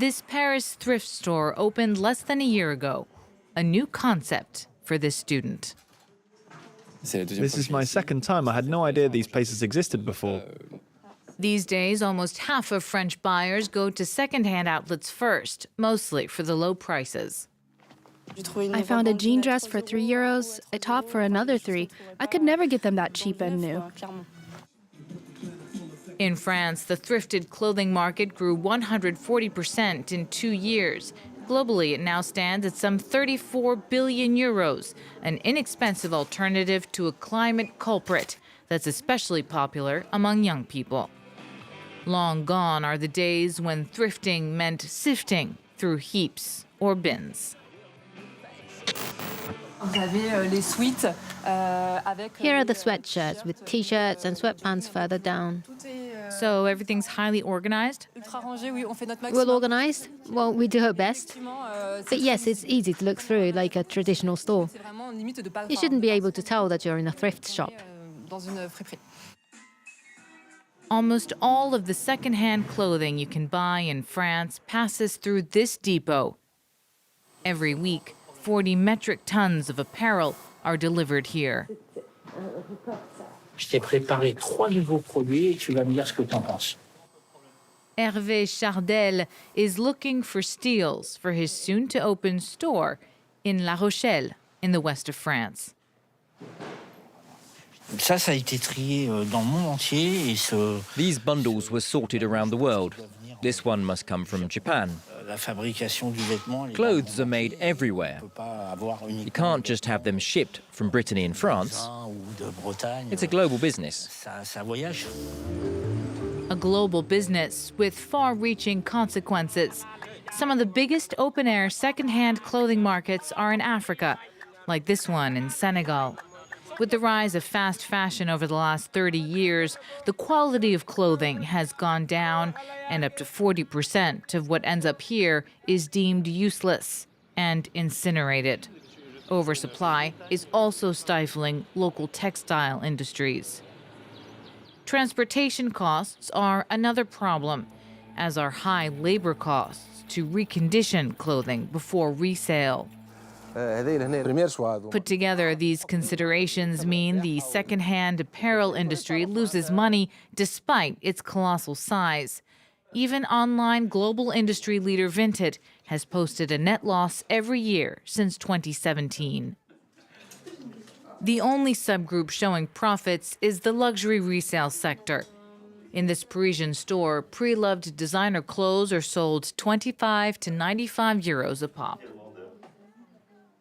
This Paris thrift store opened less than a year ago, a new concept for this student. This is my second time. I had no idea these places existed before. These days, almost half of French buyers go to second-hand outlets first, mostly for the low prices. I found a jean dress for €3, a top for another $3. I could never get them that cheap and new. In France, the thrifted clothing market grew 140% in 2 years. Globally, it now stands at some 34 billion euros, an inexpensive alternative to a climate culprit that's especially popular among young people. Long gone are the days when thrifting meant sifting through heaps or bins. Here are the sweatshirts with T-shirts and sweatpants further down. So everything's highly organized? Well organized? Well, we do our best. But yes, it's easy to look through like a traditional store. You shouldn't be able to tell that you're in a thrift shop. Almost all of the second-hand clothing you can buy in France passes through this depot. Every week, 40 metric tons of apparel are delivered here. Je t'ai préparé 3 nouveaux produits et tu vas me dire ce que tu en penses. Hervé Chardel is looking for steals for his soon-to-open store in La Rochelle, in the west of France. Ça a été trié dans le monde entier et These bundles were sorted around the world. This one must come from Japan. la fabrication du vêtement. Clothes are made everywhere. You can't just have them shipped from Brittany and France. It's a global business. Ça voyage. A global business with far-reaching consequences. Some of the biggest open-air second-hand clothing markets are in Africa, like this one in Senegal. With the rise of fast fashion over the last 30 years, the quality of clothing has gone down, and up to 40% of what ends up here is deemed useless and incinerated. Oversupply is also stifling local textile industries. Transportation costs are another problem, as are high labor costs to recondition clothing before resale. Put together, these considerations mean the second-hand apparel industry loses money despite its colossal size. Even online global industry leader Vinted has posted a net loss every year since 2017. The only subgroup showing profits is the luxury resale sector. In this Parisian store, pre-loved designer clothes are sold 25 to 95 euros a pop.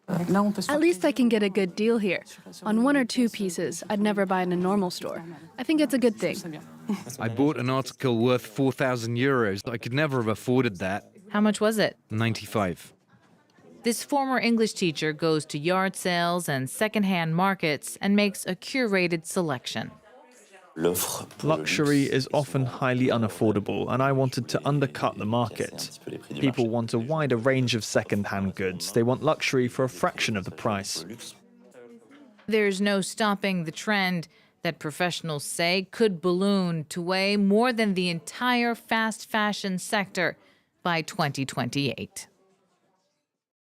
At least I can get a good deal here. On 1 or 2 pieces I'd never buy in a normal store. I think it's a good thing. I bought an article worth 4,000 euros. I could never have afforded that. How much was it? 95. This former English teacher goes to yard sales and second-hand markets and makes a curated selection. Luxury is often highly unaffordable, and I wanted to undercut the market. People want a wider range of second-hand goods. They want luxury for a fraction of the price. There's no stopping the trend that professionals say could balloon to weigh more than the entire fast fashion sector by 2028.